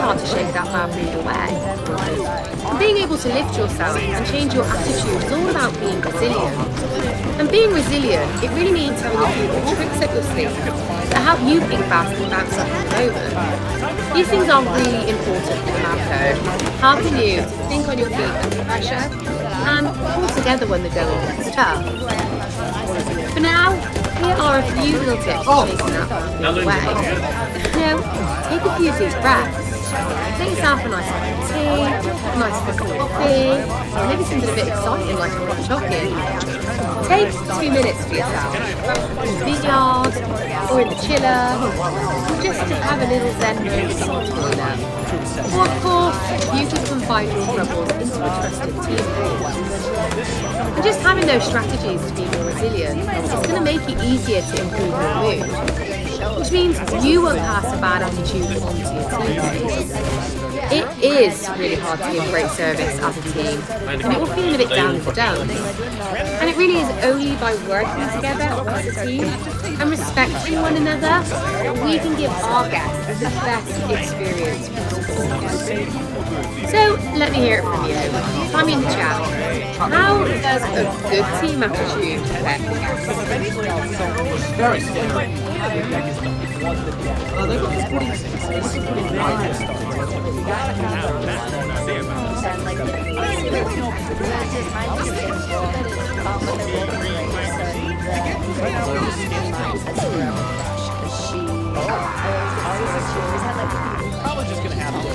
hard to shake that bad mood away. And being able to lift yourself and change your attitude is all about being resilient. And being resilient, it really means having a few tricks up your sleeve that help you think fast and bounce up in the moment. These things are really important for the lab code, helping you to think on your feet under pressure and pull together when the going gets tough. For now, here are a few little tips for shaking that bad mood away. Take a few deep breaths. Make yourself a nice cup of tea, a nice cup of coffee, or maybe something a bit exciting like a hot chocolate. Take 2 minutes for yourself, in the vineyard, or in the chiller, or just to have a little zen moment in the toilet. Or of course, you can confide your troubles into a trusted teammate. And just having those strategies to be more resilient is going to make it easier to improve your mood, which means you won't pass a bad attitude on to your teammates. It is really hard to give great service as a team when you're feeling a bit down in the dumps. And it really is only by working together as a team and respecting one another that we can give our guests the best experience possible. So let me hear it from you. Time in the chat. How does a good team attitude affect the guests? Very scary. Probably just gonna have to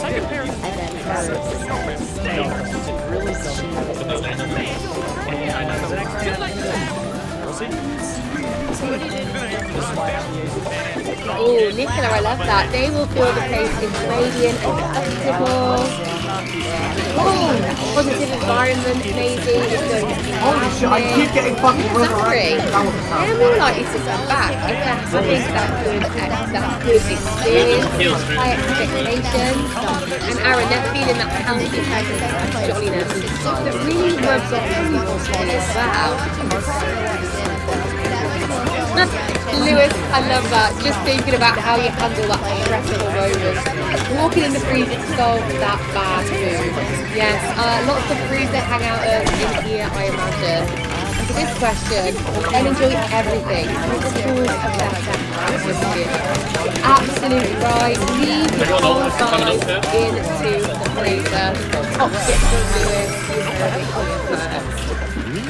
second pair Oh, Nicola, I love that. They will feel the place is radiant and comfortable. Oh, positive environment, maybe. It's going to be holy shit, I keep getting fucking run around. They're more likely to come back if they're having that good experience, high expectations, and Aaron, feeling that healthy jolliness that really rubs off on people as well. Lewis, I love that. Just thinking about how you handle that stressful moment. Walking in the freezer to solve that bad mood. Yes, lots of freezer hangout in here, I imagine. For this question, and enjoy everything. Absolutely right. Leave your whole vibe into the freezer. Toxic from Lewis.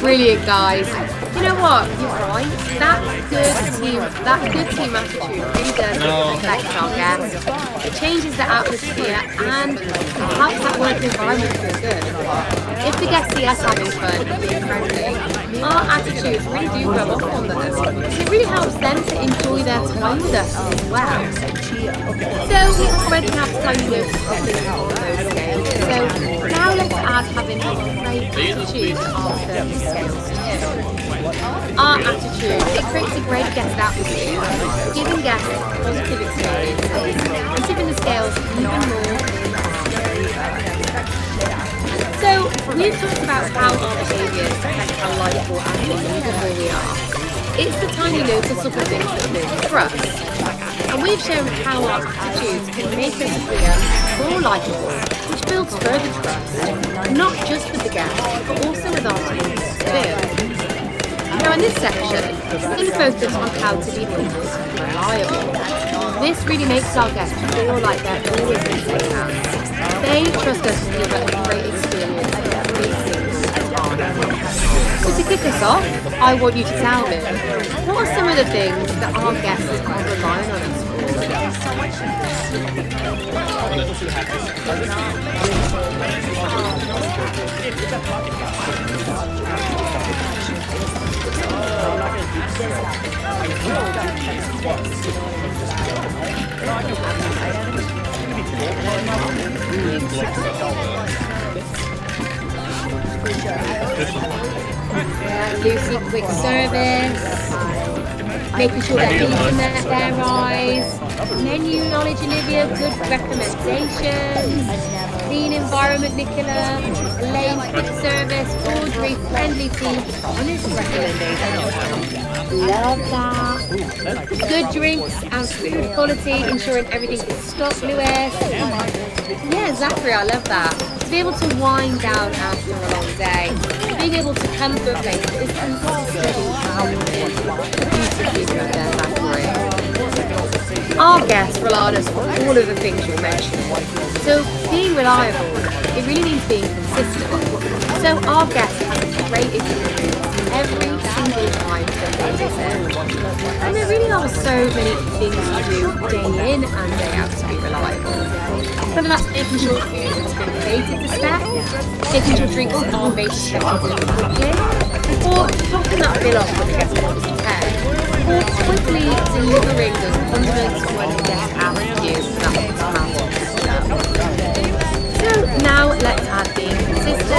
Brilliant, guys. You know what? You're right. That good team attitude really does affect our guests. It changes the atmosphere and helps that working environment feel good. If the guests see us having fun and being friendly, our attitudes really do rub off on them. It really helps them to enjoy their time with us as well. So we already have tiny notes of those scales. So now let's add having a great attitude to our service scales too. Our attitude, it creates a great guest atmosphere, giving guests positive experiences and tipping the scales even more. So we've talked about how our behaviours affect how likeable and believable we are. It's the tiny noticeable things that build trust. And we've shown how our attitudes can make us appear more likeable, which builds further trust, not just with the guests, but also with our teammates too. Now in this section, we're going to focus on how to be reliable. This really makes our guests feel like they're always in safe hands. They trust us to give a great experience in every single time. So to kick us off, I want you to tell me, what are some of the things that our guests are relying on us for? Lucy, quick service, making sure they're eating their eyes, menu knowledge, Olivia, good recommendations, clean environment, Nicola. Lane, quick service, orderly, friendly team. Honest recommendation. Love that. Good drinks and food quality, ensuring everything is stocked, Lewis. Yeah, Zachary, I love that. To be able to wind down after a long day, being able to come to a place that is consistently crowded. Beautifully done there, Zachary. Our guests rely on us for all of the things you're mentioning. So being reliable, it really means being consistent. So our guests have a great experience every single time that they visit. And there really are so many things to do day in and day out to be reliable. Whether that's making sure food has been plated to spec, making sure drinks are made to spec quickly, or topping that bill off with the guest orders to pay, or quickly delivering those condiments when the guest asks you for that travel. So now let's add being consistent to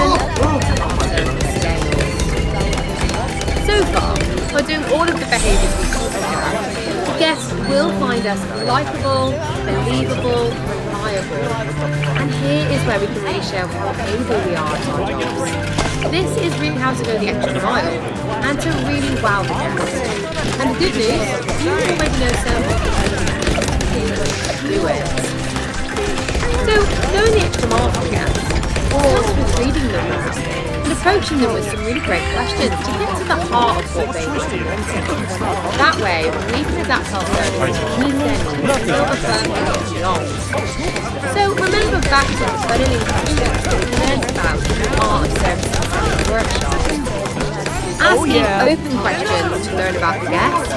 also scales. So far, by doing all of the behaviours we talked about, the guests will find us likeable, believable, reliable. And here is where we can really show how able we are at our jobs. This is really how to go the extra mile and to really wow the guests. And the good news, you already know so much to do it. So, going the extra mile for guests starts with reading them well and approaching them with some really great questions to get to the heart of what they really want. That way, we can adapt our service to meet them and build a firm that belongs. So, remember back to the funneling questions that we learned about in the Art of Service and Selling workshop. Asking open questions to learn about the guest,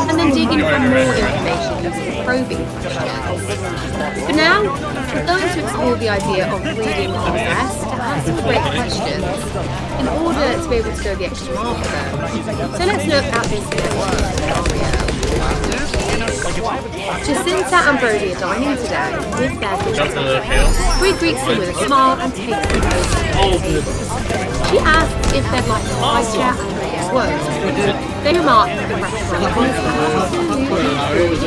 and then digging for more information using probing questions. For now, we're going to explore the idea of reading our guest to ask some great questions in order to be able to go the extra mile for them. So let's look at this scenario. Jacinta and Brody are dining today with their visitor. Bree greets them with a smile and takes them over. She asks if they'd like a high chair and a quote. They remark that the restaurant is absolutely gorgeous,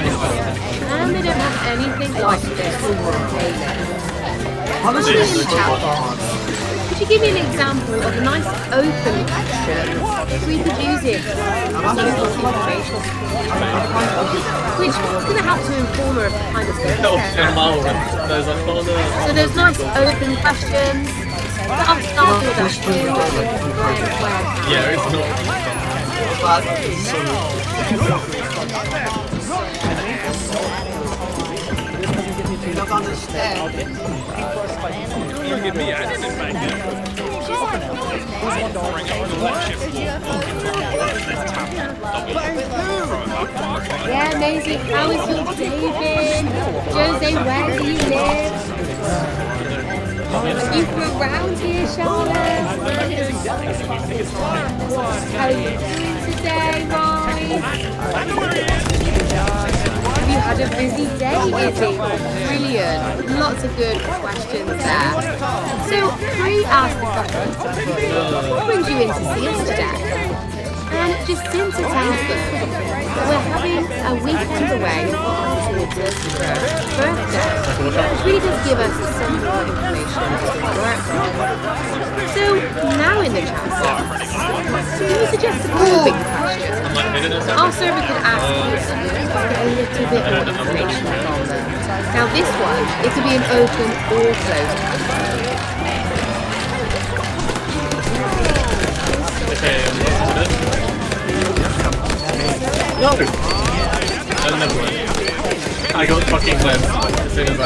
and they don't have anything like this in the chat box. Could you give me an example of a nice open question we could use it information, which is going to help to inform her of the kind of thing. So there's nice open questions. But I'll start with that. Yeah, it's not. Don't understand. Look at me, I didn't make it. Yeah, amazing. How is your day been? Jose, where do you live? Are you from around here, Charlotte? How are you doing today, Ryan? Have you had a busy day, Izzy? Brilliant. Lots of good questions there. So, Bree asked the couple, what brings you in to see us today? And Jacinta tells them that we're having a weekend away for our daughter's birthday, which really does give us some more information as to work. So now in the chat box, can you suggest a probing question? Our server could ask you to get a little bit more information from them. Now this one, it could be an open or closed question. No! I'll never win. I got fucking left as soon as I...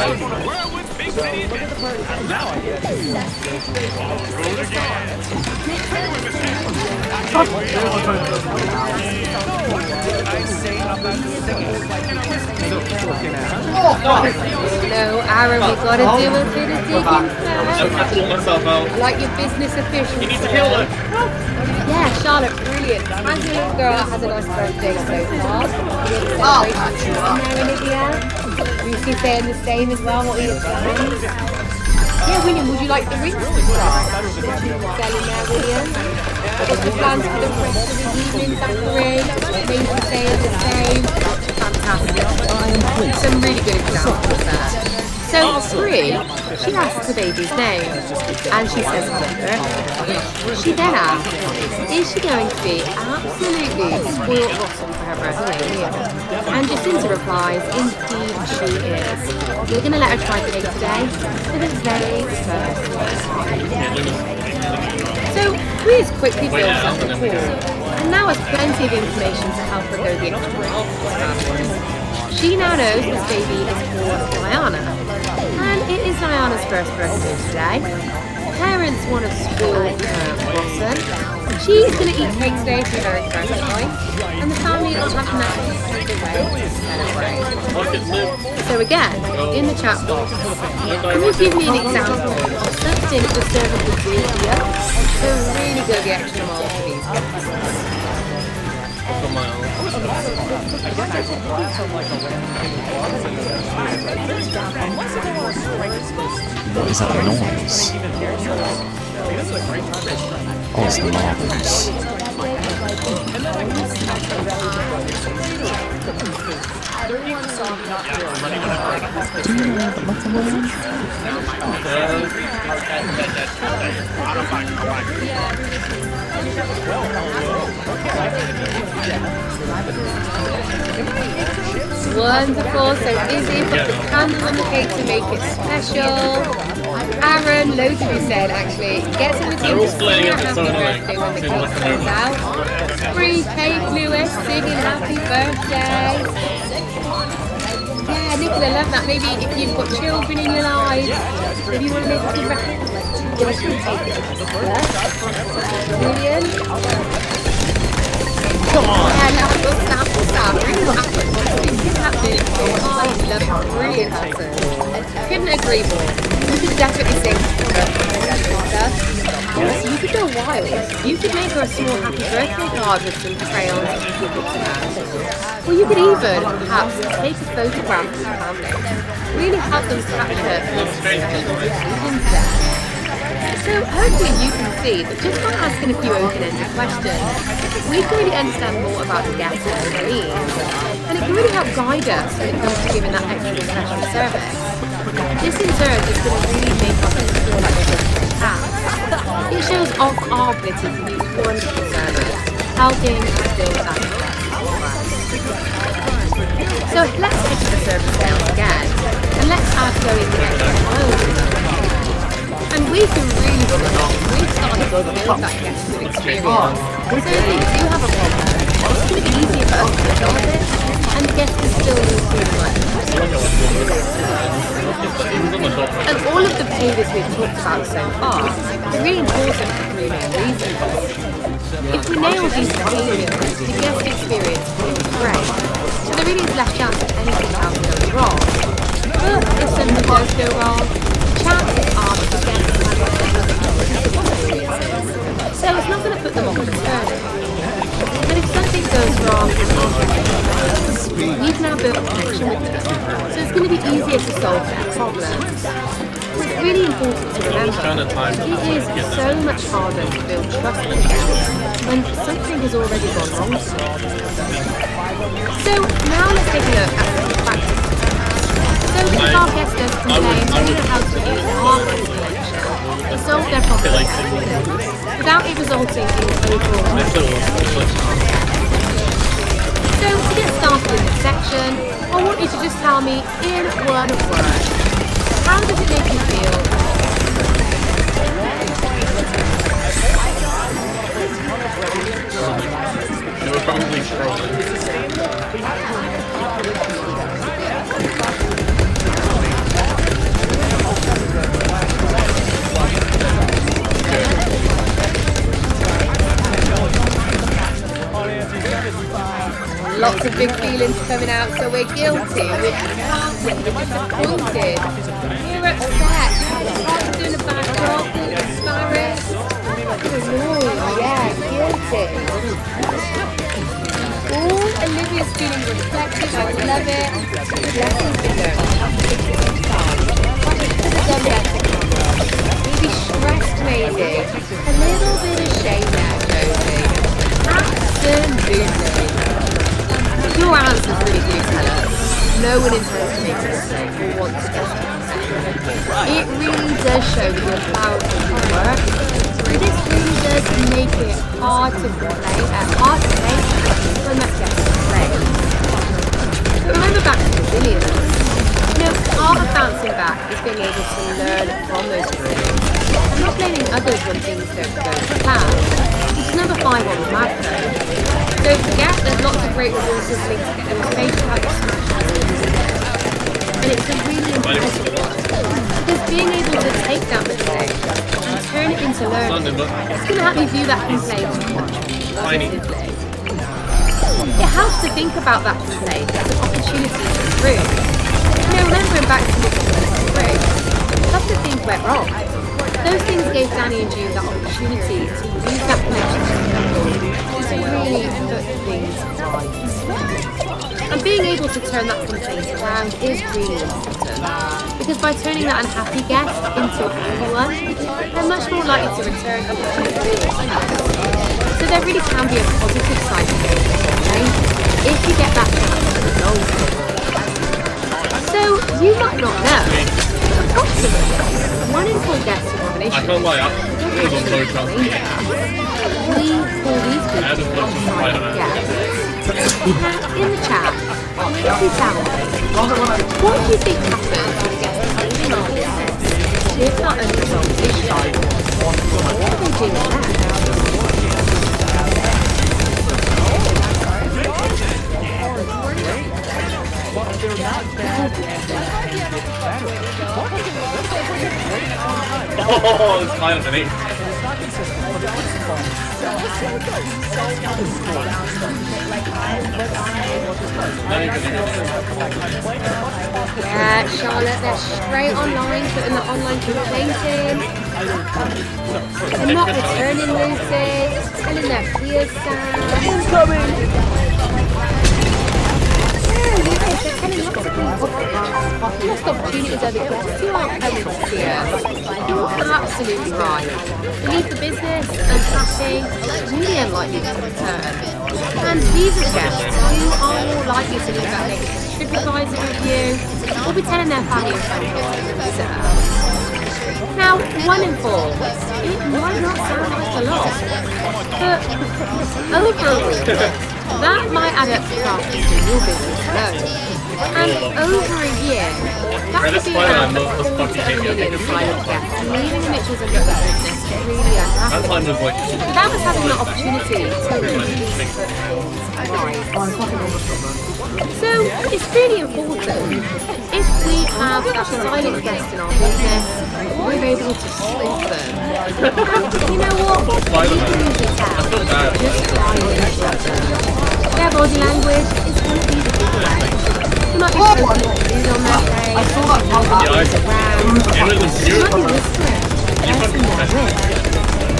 No, Aaron, we've got to do a bit of digging first. I pulled myself out. Like your business official. You need to heal it. Yeah, Charlotte, brilliant. As a little girl, has a nice birthday so far. We had a celebration in Olivia. Lucy saying the same as well. What are your plans? Yeah, William, would you like the rings to start? Selling there, William. What's your plans for the rest of the evening, Zachary? Lucy saying the same. Fantastic. Some really good examples there. So, Bree 3, she asks the baby's name, and she says happy birthday. She then asks, is she going to be absolutely spoiled rotten for her birthday? And Jacinta replies, indeed she is. We're going to let her try cake today for the very first time. So Liz quickly builds up the call, and now has plenty of information to help her go the extra mile. She now knows this baby is called Diana, and it is Diana's first birthday today. Parents want to spoil her rotten. She's going to eat cake today for the very first time, and the family will have a nice way to celebrate. So again, in the chat box, can you give me an example of something the servant would do here to really go the extra mile for these guests? What is that noise? Oh, it's the marbles. Wonderful. So Izzy put the candle on the cake to make it special. Aaron, loads of you said actually, get some of you to sing a happy birthday when the cake comes out. Free cake, Lewis, singing happy birthday. Yeah, Nicola, love that. Maybe if you've got children in your lives, if you want to make a good record, give us some cake. Brilliant. Come on! Yeah, stop. Really what happened? I love it. Brilliant answer. Couldn't agree more. You could definitely sing yes, you could go wild. You could make her a small happy birthday card with some crayons and people to or you could even perhaps take a photograph of the family. Really help them capture this special occasions there. So hopefully you can see that just by asking a few open-ended questions, we can really understand more about the guests and their needs. And it can really help guide us when it comes to giving that extra special service. This in turn is going to really make our guests feel like they're doing a task. It shows off our ability to use wonderful service, helping to build that trust. So let's get to the service sales again, and let's add going the extra mile. And we can really we've started to build that guest good experience. So if they do have a problem, it's going to be easier for us to resolve it, and the guest can still use food money. And all of the behaviours we've talked about so far are really important for three main reasons. If we nail these behaviours, the guest experience will be great. So there really is less chance of anything else going wrong. But if something does go wrong, chances are that the guests have so it's not going to put them off returning. And if something goes wrong, we've now built a connection with them, so it's going to be easier to solve their problems. It's really important to remember, it is so much harder to build trust with guests when something has already gone wrong. So now let's take a look at some practice. So if our guest does complain, we know how to use our connection to solve their problem without it resulting in overall. So to get started in this section, I want you to just tell me in one word, how does it make you feel? They were probably trolling. Lots of big feelings coming out, so we're guilty, we're disappointed, we're disappointed. We're upset. We're doing a bad job, we're embarrassed. Oh, yeah, guilty. Oh, Olivia's feeling reflective, I love it. Blessings to her. Maybe stressed, maybe. A little bit of shame there, Josie. Absolutely. Your answers really do tell us. No one intends to make a mistake or wants to get to It really does show that your cloud doesn't work. And this really does make it hard to play, when that gets played. But remember back to resilience. You know, part of bouncing back is being able to learn from those experiences. I'm not blaming others when things don't go to plan. Which is number 5 on the macro. Don't forget, there's lots of great resources linked to those space types. And it's a really important one. Because being able to take that mistake and turn it into learning, it's going to help you view that complaint positively. It helps to think about that complaint as an opportunity to improve. You know, remembering back to this break, a couple of things went wrong. Those things gave Danny and June that opportunity to use that connection to really put things right. And being able to turn that complaint around is really important. Because by turning that unhappy guest into a happy one, they're much more likely to return and so there really can be a positive side to it, okay? If you get that chance to resolve it. So you might not know, but approximately 1 in 4 guests who have an issue. I can't lie, it was on low chance. We call these people silent guests. Now, in the chat, if you tell me, what do you think happens when guests leaving our business with that unresolved issue? What do they do next? Oh, it's kind of an 8. Yeah, Charlotte, they're straight online, putting the online complaining. They're not returning Lucy, telling their peers Sam. Incoming! Lost opportunities over guests. You aren't coming to see us. You're absolutely right. You leave the business unhappy, really unlikely to return. And these are the guests who are more likely to leave that negative TripAdvisor review or be telling their family and friends to visit us. Now, 1 in 4, it might not sound like a lot, but over a week, that might add up to profits in your business alone. And over a year, that could be around $1 million silent guests, leaving the Mitchells and Brothers business really unhappy. Without us having the opportunity to really put things right. So it's really important. If we have that silent guest in our business, we're able to split them. And you know what? You can usually tell just by them. Their body language is going to be the big way. You might be posting food on their face, you might be whispering, pressing their lips.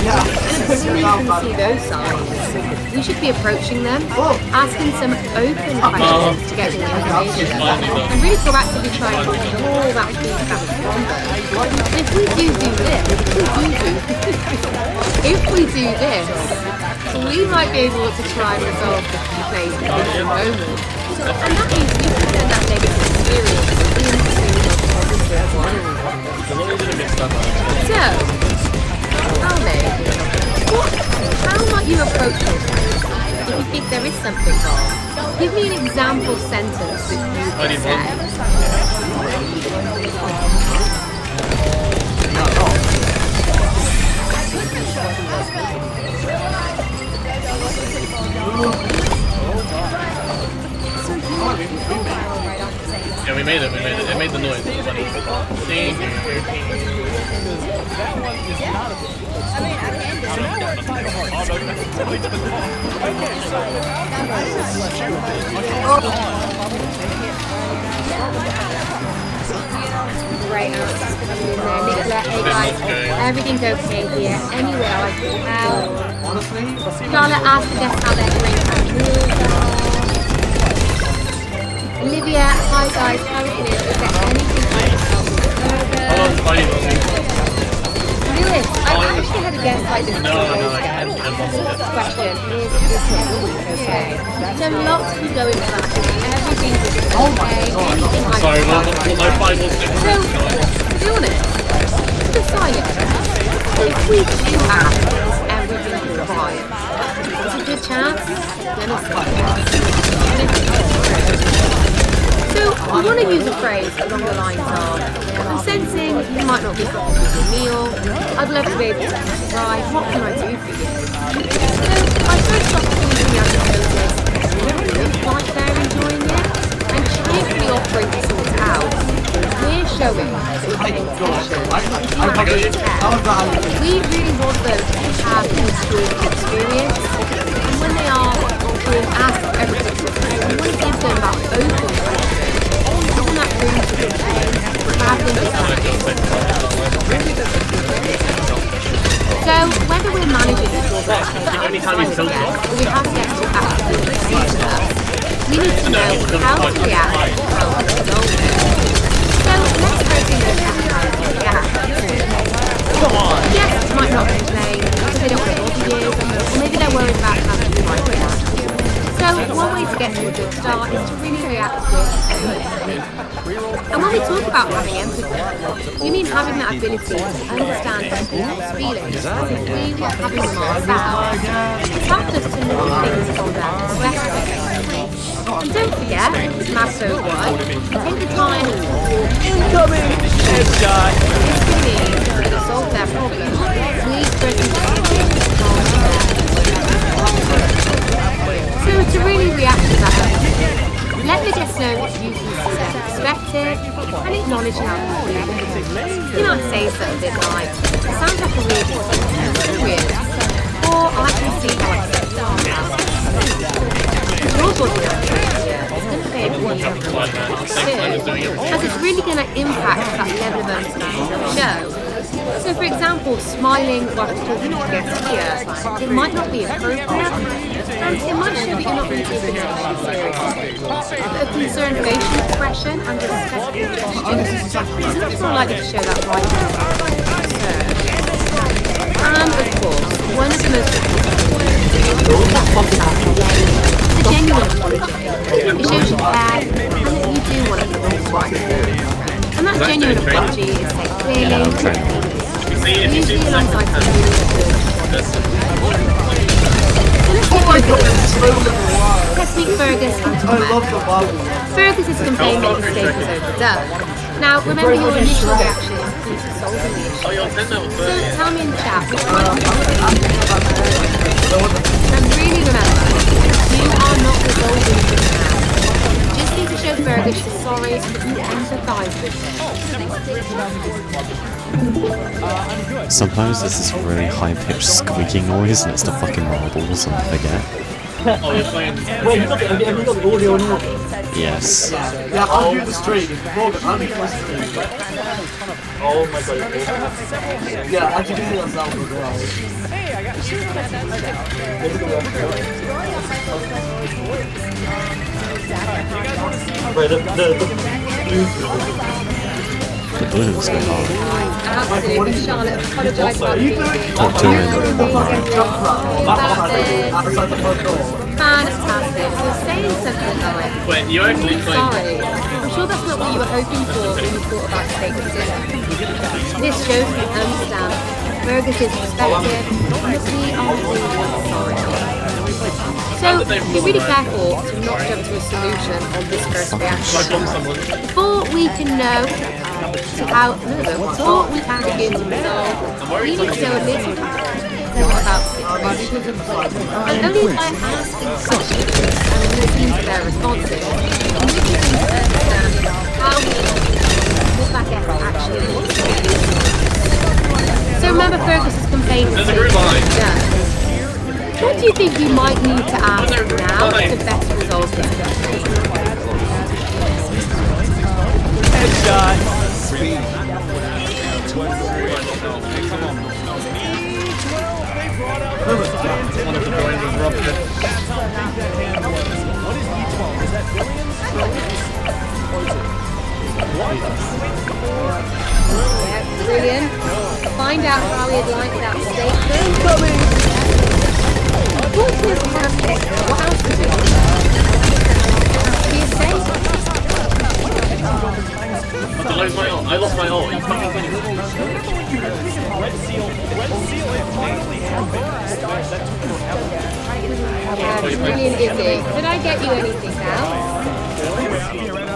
And as soon as you can see those signs, you should be approaching them, asking some open questions to get more information, and really proactively trying to draw that feedback from them. And if we do this, we might be able to try and resolve the complaint in the moment. And that means we can turn that negative experience into a positive one. So, tell me, how might you approach this if you think there is something wrong? Give me an example sentence that you could say. Yeah, we made it. It made the noise. It was funny. Thank you. Great answers coming in there. Nicola, hey guys, everything's okay here. Anyway, I can help. Charlotte asked the guests how they're doing. Olivia, hi guys, how it is? Is there anything I can help with? Lewis, I actually had a guest like this question. Is everything okay? So lots of you going back. Everything's okay. Anything I can help with. Sorry, my final be honest, to the silent if we do act as everything required, there's a good chance then it's So we want to use a phrase along the lines of, I'm sensing you might not be happy with your meal, I'd love to be able to decide, what can I do for you? So I first off using the other notice, it doesn't look like they're enjoying it, and cheerfully offering to sort it out. We're showing that we're paying attention. We really want them to have an enjoyable experience, and when they are being asked everything, we want to give them that open question, giving that room to complain, rather than So whether we're managing the drawback or we have guests who actively complain to us, we need to know how to react and how to resolve it. So let's first look at how to react. Guests might not complain because they don't want to bother you, or maybe they're worried about how you might react. So one way to get to a good start is to really react with empathy. And when we talk about having empathy, we mean having that ability to understand people's feelings as if we were having them ourselves. It's helped us to look at things from their perspective. And don't forget, Masso one, take the time to incoming headshot. This can mean that to solve their problem, we present So to really react to that, let the guest know that you can see their perspective and acknowledge how they feel. You might say something like, it sounds like a weird experience, or I can see how it's your body language is going to play a really important too, as it's really going to impact that level of understanding of the show. So for example, smiling whilst talking to guests here, it might not be appropriate, and it might show that you're not really taking it seriously. But a concerned facial expression and a respectful gesture is much more likely to show that right concern. And of course, one of the most is a genuine apology. It shows you care and that you do want to do what's right. And that genuine apology is said clearly. Usually alongside some really good. Let's meet Fergus and Tom. Fergus is complaining that his steak is overdone. Now, remember your initial reaction is key to solving the issue. So tell me in the chat which one of you and really remember, you are not resolving this now. You just need to show Fergus you're sorry and that you empathise with him. Sometimes there's this really high-pitched squeaking noise and it's the fucking marbles and I forget. Oh, you're playing. Wait, have you got the audio on your one? Yes. Yeah, I'll do the stream. I'll do the stream. Oh my god. Yeah, I can do that sound as well. Hey, I got The blues go hard. Absolutely, Charlotte, apologise for that. Talk to him. Fantastic. So saying something like, Wait, you actually played. sorry, I'm sure that's not what you were hoping for when you thought about steak and dinner. This shows you understand Fergus's perspective and that we are really sorry. So be really careful to not jump to a solution on this first reaction. Before we can know before we can begin to resolve, we need to know a little about the situation. And only by asking questions and listening to their responses, we can understand how what that guest actually wants to do. So remember Fergus's complaint is done. What do you think you might need to ask now to better resolve this question? Headshot. One of the drawings was ruptured. Yeah, brilliant. Find out how he'd like that steak. What is perfect? What else is it? Be a steak. I lost my ult. You fucking Brilliant, Izzy. Could I get you anything now?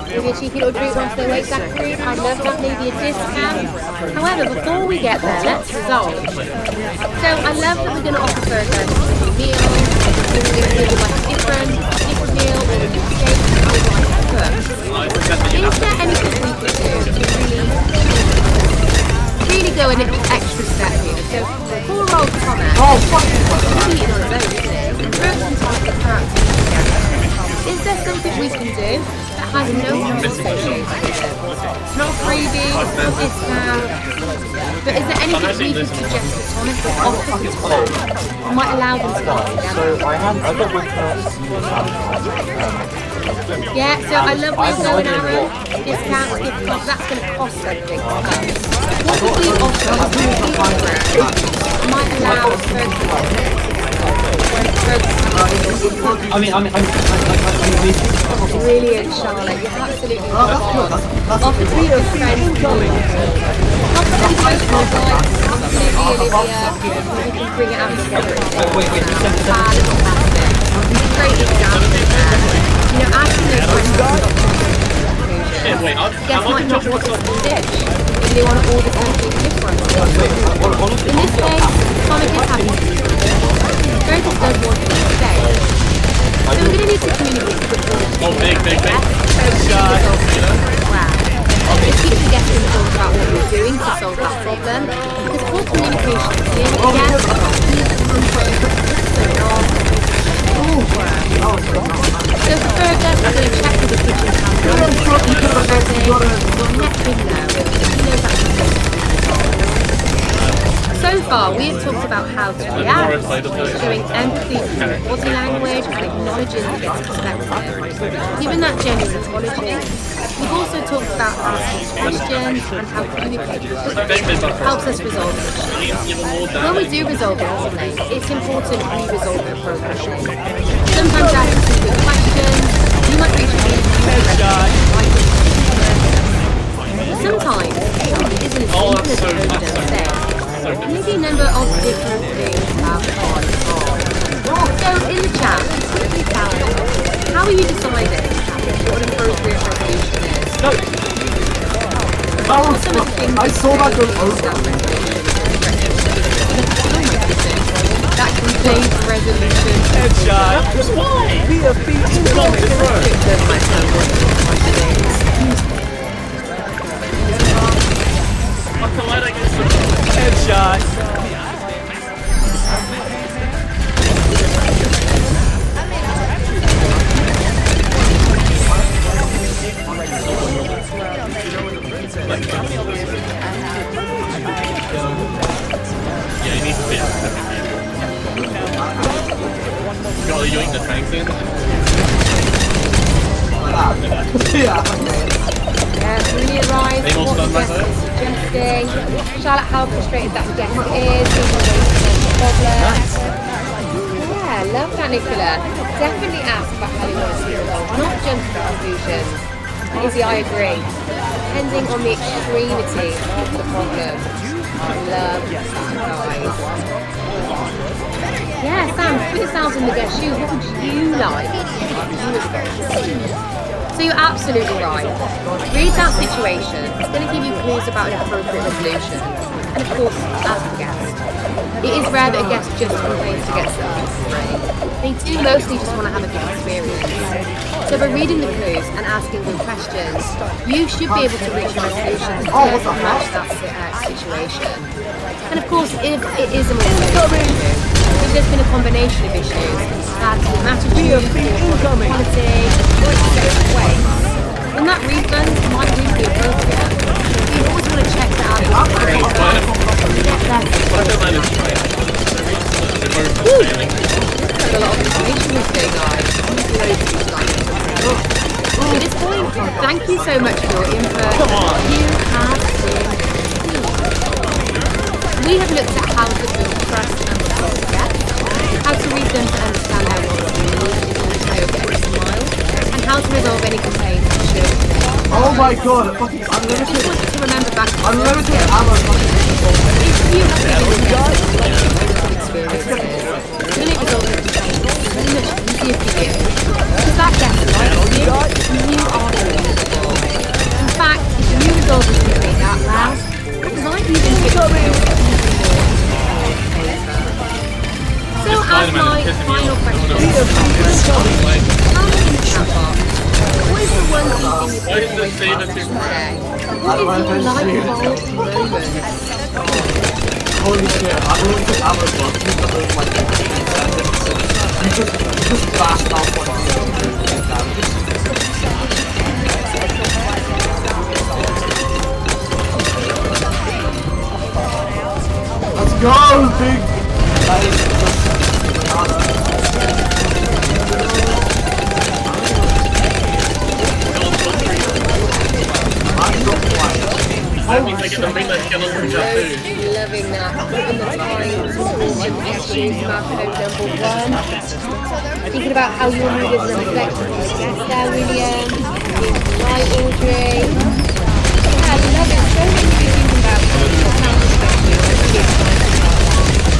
Maybe a cheeky little treat once they wake that creep. I'd love that, maybe a discount. However, before we get there, let's resolve. So I love that we're going to offer burgers a meal. We're going to do like a different meal or a new steak or like a cook. Is there anything we could do to really go an extra step here? So poor old Thomas. Oh, fuck you. He's eating on his own, isn't it? He broke some time with characters together. Is there something we can do that has no cost associated with it? It's not a freebie, it's not a discount. But is there anything we could suggest that Thomas would offer to Tom that might allow them to work together? So I got with Yeah, so I love where you're going, Aaron. Discounts, gift cards, that's going to cost something for us. What could we offer that might allow us to brilliant, Charlotte. You're absolutely right. Offer to be a friend. Absolutely, Olivia. We can bring it out together. Fantastic. Great example there. You know, asking those questions. Guess might not want to dish. Maybe they want to order something different. In this case, Thomas is happy to do it. Curtis does want to stay. So we're going to need to communicate with the Oh, big. Wow. This keeps you getting to talk about what you're doing to solve that problem. Because poor communication is here. Yes, so for Fergus, we're going to check with the kitchen counter. We'll let him know. He knows that's so far, we have talked about how to react, showing empathy through body language and acknowledging the guest's perspective, giving that genuine apology. We've also talked about asking questions and how communicating helps us resolve issues. When we do resolve a complaint, it's important we resolve it appropriately. Sometimes asking some good questions, you might reach a sometimes it isn't as simple as code does say. Maybe a number of different things have gone on. So in the chat, please tell me, how are you deciding what an appropriate resolution is? No. I saw that go over. That contains resolution. Headshot. Why? Be a feature. Headshot. Yeah, you need to be got to yoink the tanks in. Yeah. Brilliant rise. They all stand back there. Suggesting. Charlotte, how frustrated that guest is. Yeah, love that, Nicola. Definitely ask about how you want to see the world, not jump to conclusions. Izzy, I agree. Depending on the extremity of the problem. I love that, guys. Yeah, Sam, put yourselves in the guest's shoes. What would you like if you were the guest? So you're absolutely right. Read that situation. It's going to give you clues about an appropriate resolution. And of course, ask the guest. It is rare that a guest just complains to get something free. They do mostly just want to have a good experience. So by reading the clues and asking good questions, you should be able to reach a resolution that does match that situation. And of course, if it is a multi-issue, if there's been a combination of issues, that can be attitude, quality, or certain ways, then that refund might really be appropriate. You always want to check that out before you get there. There's a lot of information this day, guys. At this point, thank you so much for your input. You have been key. We have looked at how to build trust and respect, how to read them to understand their roles in getting smiles, and how to resolve any complaints and show. Oh my god, fucking unlimited. Just want to remember back to Unlimited ammo. if you have been in experiences, really resolve the complaints. pretty much easier for you. Because that gets likes you, you are unbelievable. In fact, if you resolve this technique out loud, it might even give you even more. So as my final question, tell me in the chat box, what is the one thing you think always happens today? What is your like-evolved moment? Holy shit, I don't think I was lucky to live like 15 seconds. You just flashed off like let's go, big! That is That means I get to bring that skeleton from Japan. Loving that. Given the time to issues map code #1. Thinking about how your mood is a reflection of the guest there, William. Right, Audrey. Yeah, I love it. So many good things about sound especially.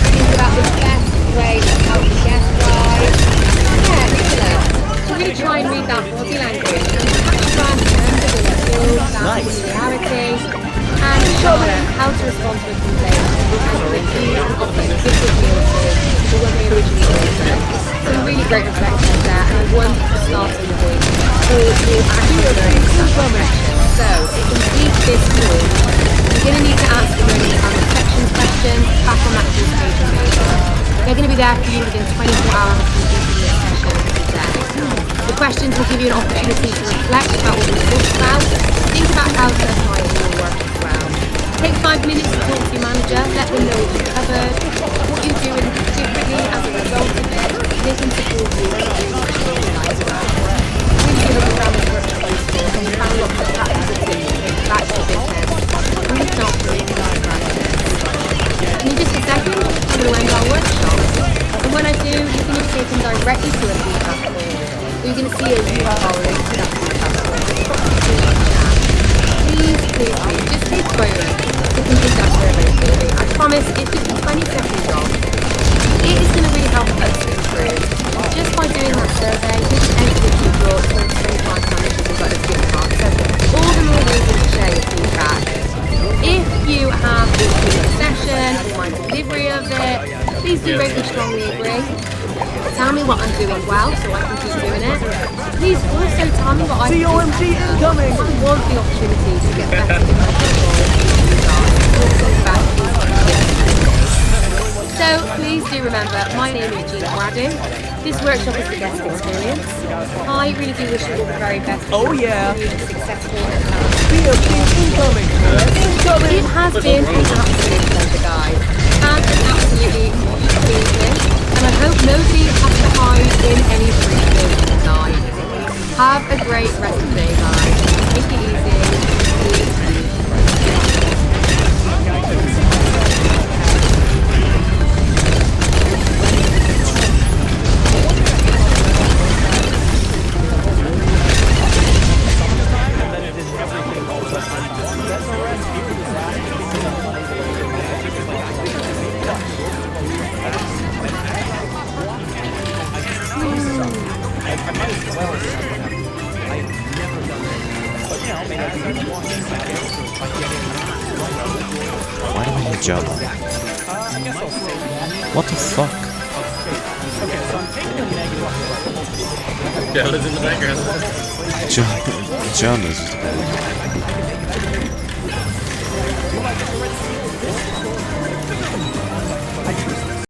Think about the best way to help the guest guys. Yeah, excellent. So really try and read that body language and try and remember the skills, that familiarity. And show them how to respond to a complaint and quickly and often differently to when they originally ordered. Some really great reflections there and a wonderful starting point for your actual learning that reflection. So to complete this course, you're going to need to answer learning and reflections questions back on that course page on Moodle. They're going to be there for you within 24 hours of completing this session today. The questions will give you an opportunity to reflect about what we talked about, think about how to apply it in your work as well. Take 5 minutes to talk to your manager, let them know what you've covered, what you're doing differently as a result of it, and they can support you in doing what you're doing as well. Really good on the family workshop useful, and we found lots of practical tips to take back to your business. Really not really nice practice. And in just a second, I'm going to end our workshop. And when I do, you can just take them directly to a feedback form. You're going to see a URL link to that feedback form. Please, just take a moment to complete that survey for me. I promise it's just a 20-second job. It is going to really help us improve. Just by doing that survey, this entity you brought to 25 managers as well as gift cards. So all the more reason to share your feedback. If you have issues with the session or my delivery of it, please do rate me strongly agree. Tell me what I'm doing well so I can keep doing it. Please also tell me what I can do incoming. I want the opportunity to get better with my So please do remember, my name is Gina Bradu. This workshop is the guest experience. I really do wish you all the very best. Oh yeah. Successful incoming. It has been an absolute pleasure, guys. And an absolutely beautiful evening. And I hope nobody has to hide in any breaches tonight. Have a great rest of the day, guys. Take it easy. Why do I need jerma? What the fuck? Yeah, it's in the background. Jerma's